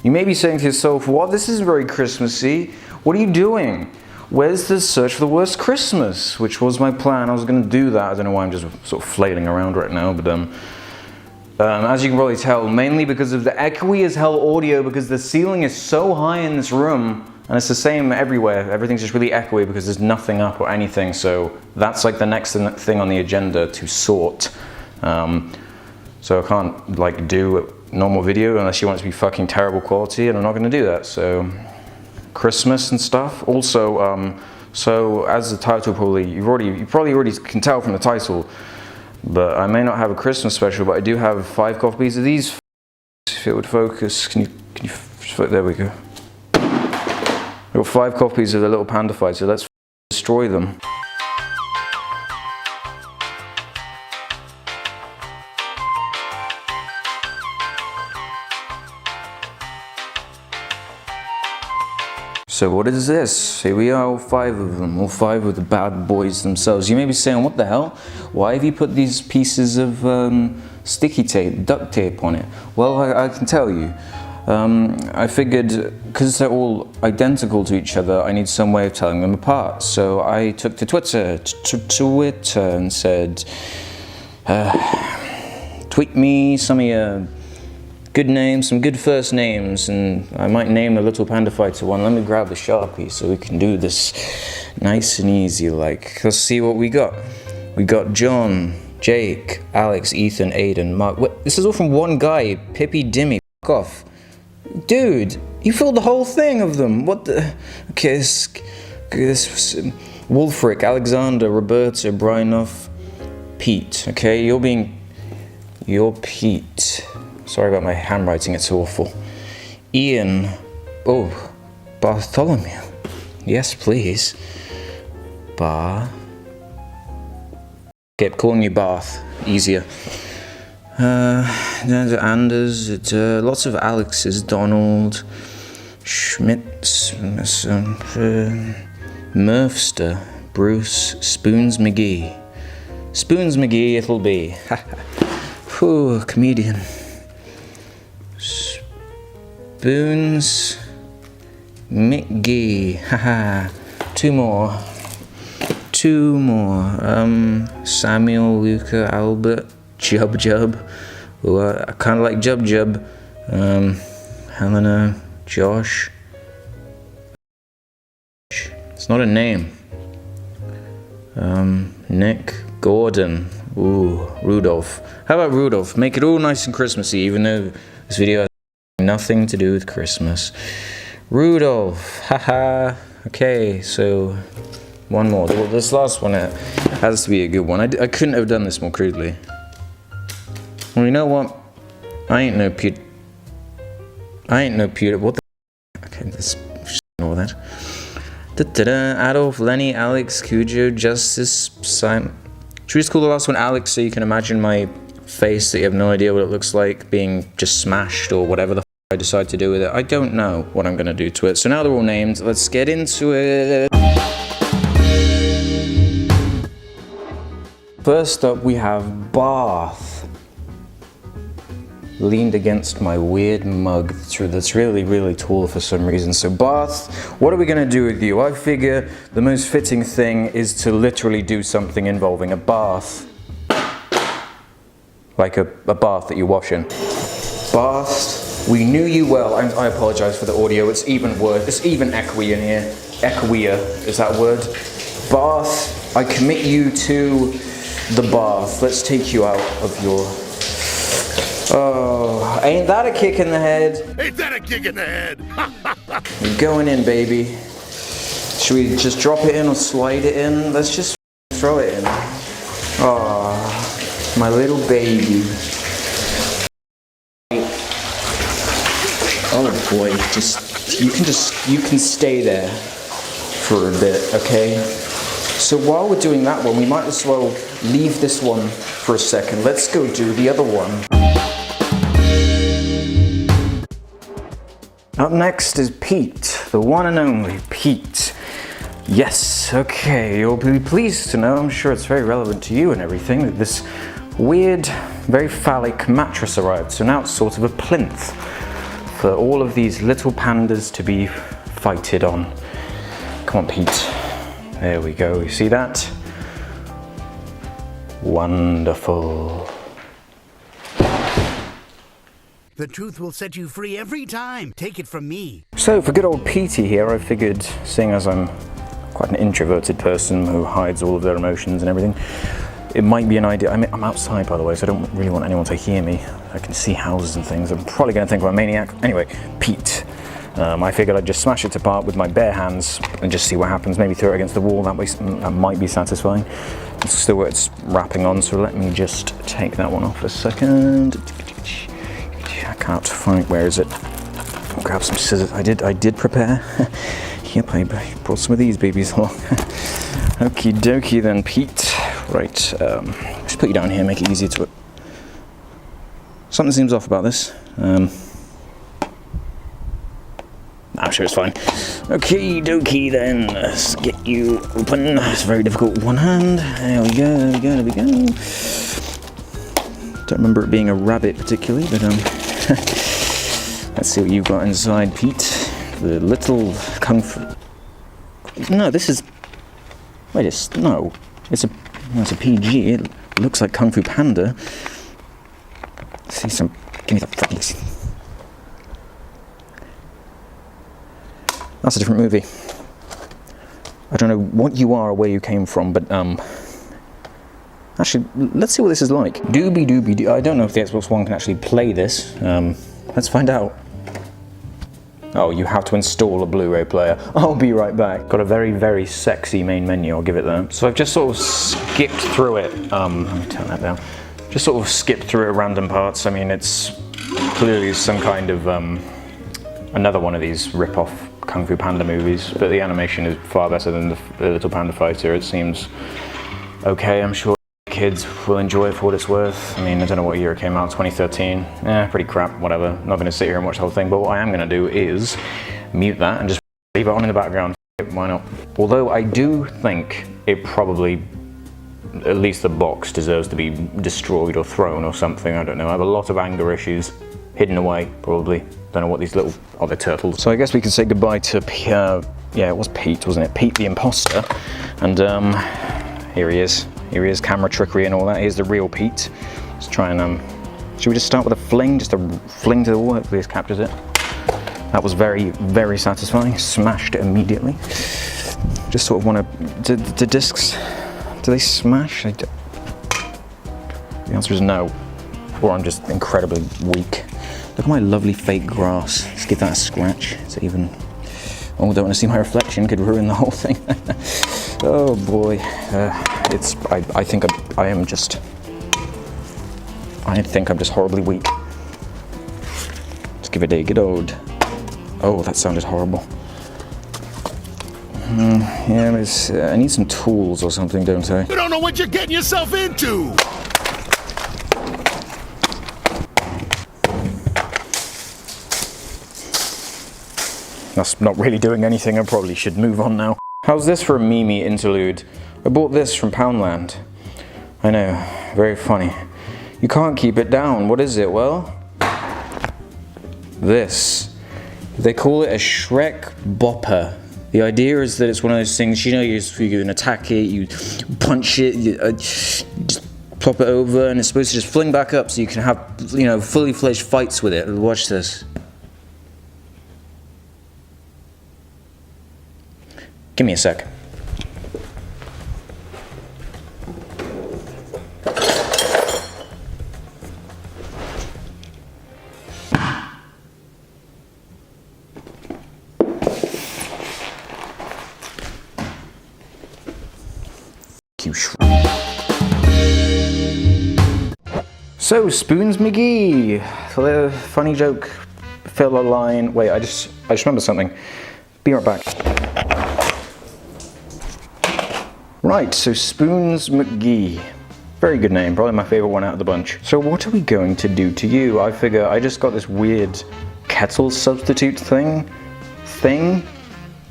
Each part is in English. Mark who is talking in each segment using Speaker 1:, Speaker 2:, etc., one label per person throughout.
Speaker 1: You may be saying to yourself, what? This isn't very Christmassy. What are you doing? Where's the search for the worst Christmas? Which was my plan. I was going to do that. I don't know why I'm just sort of flailing around right now, but as you can probably tell, mainly because of the echoey as hell audio, because the ceiling is so high in this room, and it's the same everywhere. Everything's just really echoey because there's nothing up or anything, so that's like the next thing on the agenda to sort. So I can't like do a normal video unless you want it to be fucking terrible quality, and I'm not going to do that, so Christmas and stuff. Also, so as the title you probably already can tell from the title, but I may not have a Christmas special, but I do have 5 copies of these. If it would focus, can you there we go. I've got 5 copies of the little panda fight, so let's destroy them. So what is this? Here we are, all 5 of them, all 5 of the bad boys themselves. You may be saying, what the hell? Why have you put these pieces of sticky tape, duct tape on it? Well, I can tell you. I figured, because they're all identical to each other, I need some way of telling them apart. So I took to Twitter and said, tweet me some of your good names, some good first names, and I might name the little panda fighter one. Let me grab the Sharpie so we can do this nice and easy. Like, let's see what we got. We got John, Jake, Alex, Ethan, Aiden, Mark. What? This is all from one guy, Pippi Dimmy. Fuck off. Dude, you filled the whole thing of them. What the? Okay, this was Wolfric, Alexander, Roberta, Brianoff, Pete. Okay, you're Pete. Sorry about my handwriting, it's awful. Ian. Oh, Bartholomew. Yes, please. Kept calling you Barth. Easier. Anders. Lots of Alexes. Donald. Schmitz. Murfster. Bruce. Spoons McGee. Spoons McGee it'll be. Whew, comedian. Spoons McGee. Haha. 2 more. Samuel, Luca, Albert, Jub. Ooh, I kind of like Jub. Helena, Josh. It's not a name. Nick, Gordon. Ooh, Rudolph. How about Rudolph? Make it all nice and Christmassy, even though this video has nothing to do with Christmas. Rudolph. Haha. Okay, so one more. This last one has to be a good one. I couldn't have done this more crudely. Well, you know what? I ain't no Peter. What the? Okay, just ignore that. Adolf, Lenny, Alex, Cujo, Justice, Simon. Should we just call the last one Alex so you can imagine my face that you have no idea what it looks like being just smashed or whatever the I decide to do with it. I don't know what I'm going to do to it. So now they're all named. Let's get into it. First up, we have Bath. Leaned against my weird mug that's really, really tall for some reason. So Bath, what are we going to do with you? I figure the most fitting thing is to literally do something involving a bath. Like a bath that you wash in. Bath. We knew you well. I apologize for the audio. It's even worse. It's even echoey in here. Echoier is that word. Bath. I commit you to the bath. Let's take you out of your. Oh, ain't that a kick in the head?
Speaker 2: Ain't that a kick in the head?
Speaker 1: You're going in, baby. Should we just drop it in or slide it in? Let's just throw it in. Oh, my little baby. Oh boy, you can stay there for a bit, okay? So while we're doing that one, we might as well leave this one for a second. Let's go do the other one. Up next is Pete, the one and only Pete. Yes, okay, you'll be pleased to know, I'm sure it's very relevant to you and everything, that this weird, very phallic mattress arrived. So now it's sort of a plinth. for all of these little pandas to be fighted on. Come on, Pete. There we go. You see that? Wonderful.
Speaker 2: The truth will set you free every time. Take it from me.
Speaker 1: So for good old Petey here, I figured, seeing as I'm quite an introverted person who hides all of their emotions and everything, it might be an idea. I mean, I'm outside, by the way, so I don't really want anyone to hear me. I can see houses and things. I'm probably going to think I'm a maniac. Anyway, Pete. I figured I'd just smash it apart with my bare hands and just see what happens. Maybe throw it against the wall. That way, that might be satisfying. It's still where it's wrapping on, so let me just take that one off a second. I can't find, where is it? I'll grab some scissors. I did prepare. Yep, I brought some of these babies along. Okie dokie then, Pete. Right, just put you down here, make it easier to... Something seems off about this. I'm sure it's fine. Okie dokie then, let's get you open. It's very difficult with one hand. There we go, there we go, there we go. Don't remember it being a rabbit particularly, but let's see what you've got inside, Pete. The little kung fu... No, this is... Wait, no. It's a PG. It looks like Kung Fu Panda. See some... Give me the fucking... That's a different movie. I don't know what you are or where you came from, but actually, let's see what this is like. Doobie doobie doo. I don't know if the Xbox One can actually play this. Let's find out. Oh, you have to install a Blu-ray player. I'll be right back. Got a very, very sexy main menu, I'll give it that. So I've just sort of skipped through it. Let me turn that down. Just sort of skipped through it at random parts. I mean, it's clearly some kind of, another one of these rip-off Kung Fu Panda movies, but the animation is far better than the Little Panda Fighter. It seems okay, I'm sure kids will enjoy it for what it's worth. I mean, I don't know what year it came out, 2013. Pretty crap, whatever. I'm not going to sit here and watch the whole thing, but what I am going to do is mute that and just leave it on in the background. Why not? Although I do think it probably, at least the box, deserves to be destroyed or thrown or something. I don't know. I have a lot of anger issues hidden away, probably. Don't know what these little... Oh, they're turtles. So I guess we can say goodbye to... yeah, it was Pete, wasn't it? Pete the imposter. And here he is. Here he is, camera trickery and all that. Here's the real Pete. Let's try and... should we just start with a fling? Just a fling to the wall. Hopefully this captures it. That was very, very satisfying. Smashed it immediately. Just sort of want to... The discs... Do they smash? The answer is no. Or I'm just incredibly weak. Look at my lovely fake grass. Let's give that a scratch. It's even... Oh, don't want to see my reflection. Could ruin the whole thing. Oh boy. I think I'm just horribly weak. Let's give it a good old... Oh, that sounded horrible. Yeah, I need some tools or something, don't I?
Speaker 2: You don't know what you're getting yourself into!
Speaker 1: That's not really doing anything. I probably should move on now. How's this for a Mimi interlude? I bought this from Poundland. I know, very funny. You can't keep it down. What is it? Well, this. They call it a Shrek bopper. The idea is that it's one of those things, you know, you can attack it, you punch it, you just plop it over, and it's supposed to just fling back up so you can have, you know, fully fledged fights with it. Watch this. Give me a sec. So, Spoons McGee. So the funny joke, fill a line. Wait, I just remembered something. Be right back. Right, so Spoons McGee. Very good name, probably my favorite one out of the bunch. So what are we going to do to you? I figure I just got this weird kettle substitute thing.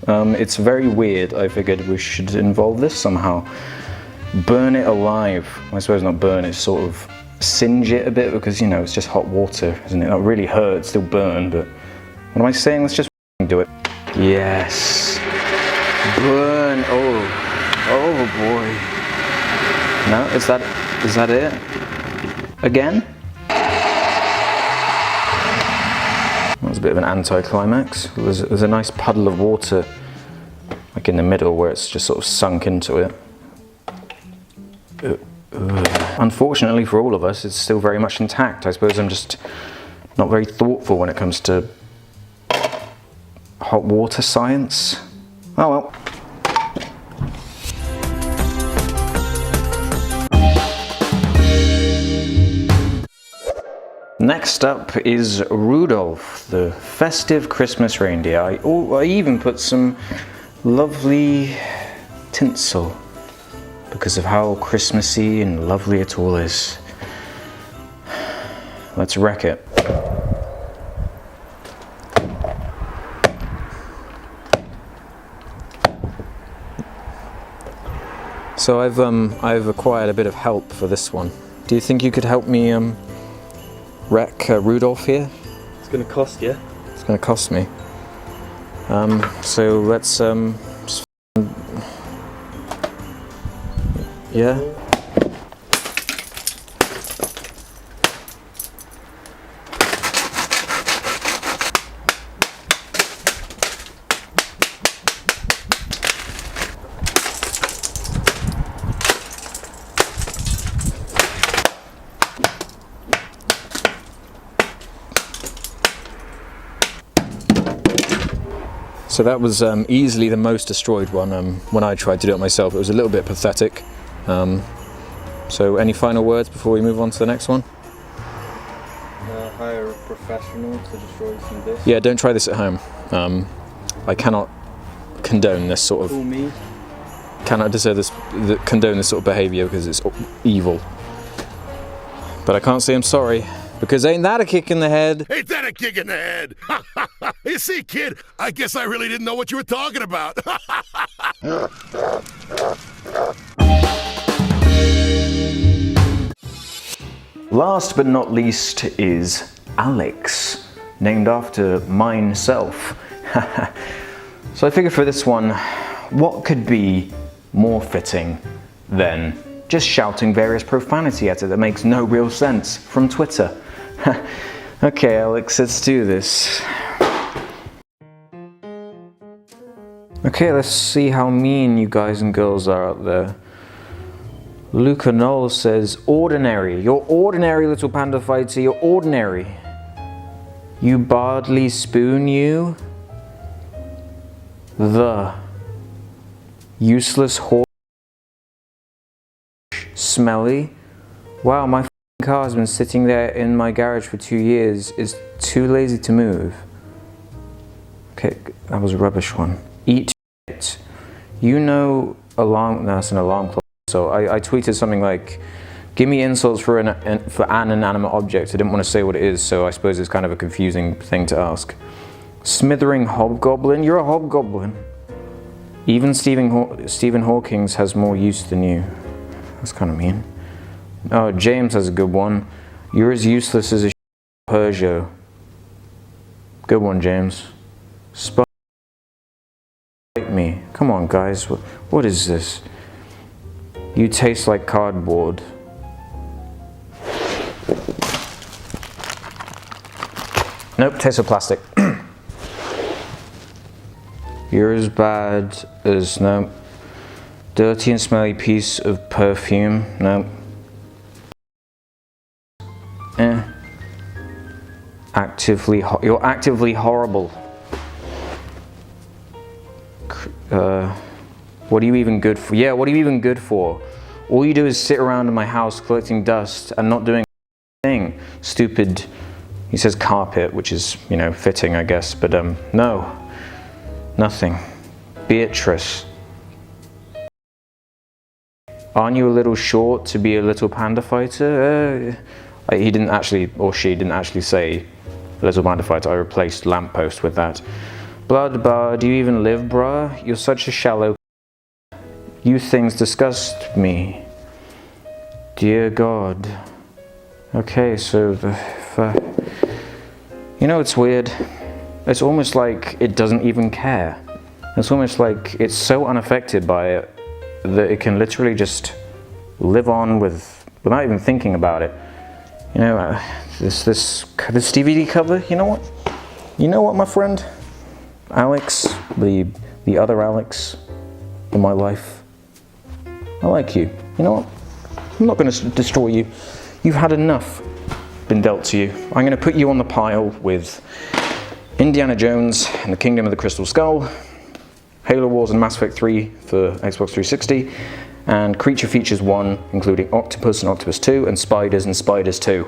Speaker 1: It's very weird. I figured we should involve this somehow. Burn it alive. I suppose not burn it, sort of singe it a bit, because, you know, it's just hot water, isn't it? That really hurts, still burn, but What am I saying? Let's just do it. Yes. Burn. Oh boy. No, is that it? Again? That was a bit of an anticlimax. There's a nice puddle of water, like in the middle, where it's just sort of sunk into it. Unfortunately for all of us, it's still very much intact. I suppose I'm just not very thoughtful when it comes to hot water science. Oh well. Next up is Rudolph, the festive Christmas reindeer. I even put some lovely tinsel because of how Christmassy and lovely it all is. Let's wreck it. So I've acquired a bit of help for this one. Do you think you could help me wreck Rudolph here?
Speaker 3: It's gonna cost you.
Speaker 1: It's gonna cost me. So let's yeah. So that was easily the most destroyed one. When I tried to do it myself, it was a little bit pathetic. So any final words before we move on to the next one?
Speaker 3: Hire a professional to destroy some discs.
Speaker 1: Yeah, don't try this at home. I cannot condone this sort of...
Speaker 3: Fool me.
Speaker 1: Cannot condone this sort of behaviour because it's evil. But I can't say I'm sorry, because ain't that a kick in the head?
Speaker 2: Ain't that a kick in the head? You see, kid, I guess I really didn't know what you were talking about.
Speaker 1: Last but not least is Alex, named after mineself. So I figured for this one, what could be more fitting than just shouting various profanity at it that makes no real sense from Twitter? Okay, Alex, let's do this. Okay, let's see how mean you guys and girls are out there. Luca Knoll says, ordinary. You're ordinary, little panda fighter. You're ordinary. You Bardley spoon, you. The useless horse. Smelly. Wow, my car has been sitting there in my garage for 2 years. Is too lazy to move. Okay, that was a rubbish one. Eat shit. You know, alarm. That's an alarm clock. So I tweeted something like, give me insults for an inanimate object. I didn't want to say what it is, so I suppose it's kind of a confusing thing to ask. Smithering hobgoblin? You're a hobgoblin. Even Stephen Hawking has more use than you. That's kind of mean. Oh, James has a good one. You're as useless as a Peugeot. Good one, James. Spite me. Come on, guys. What is this? You taste like cardboard. Nope, tastes of plastic. You're as bad as, no. Dirty and smelly piece of perfume, no. You're actively horrible. What are you even good for? Yeah, what are you even good for? All you do is sit around in my house collecting dust and not doing anything. Stupid, he says carpet, which is, you know, fitting, I guess, but no, nothing. Beatrice. Aren't you a little short to be a little panda fighter? He didn't actually, or she didn't actually say little panda fighter. I replaced lamppost with that. Blood bar, do you even live, bruh? You're such a shallow. You things disgust me. Dear God. Okay, so you know, it's weird. It's almost like it doesn't even care. It's almost like it's so unaffected by it that it can literally just live on without even thinking about it. You know, this DVD cover. You know what? You know what, my friend, Alex, the other Alex in my life. I like you. You know what? I'm not going to destroy you. You've had enough been dealt to you. I'm going to put you on the pile with Indiana Jones and the Kingdom of the Crystal Skull, Halo Wars and Mass Effect 3 for Xbox 360, and Creature Features 1, including Octopus and Octopus 2, and Spiders 2.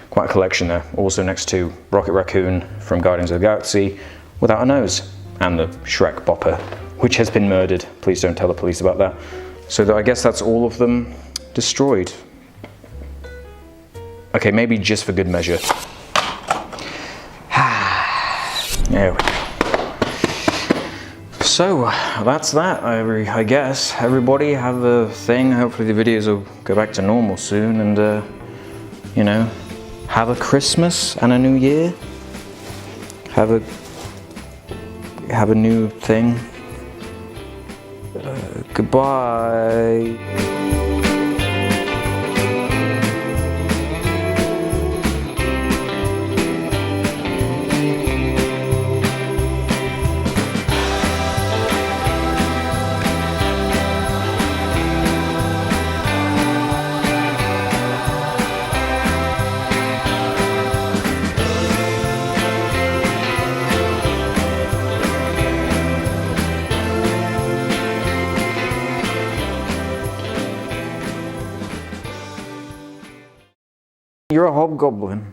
Speaker 1: Quite a collection there. Also next to Rocket Raccoon from Guardians of the Galaxy without a nose, and the Shrek Bopper, which has been murdered. Please don't tell the police about that. So I guess that's all of them destroyed. Okay, maybe just for good measure. There we go. So, that's that, I guess. Everybody have a thing. Hopefully the videos will go back to normal soon, and, you know, have a Christmas and a New Year. Have a new thing. Goodbye. You're a hobgoblin.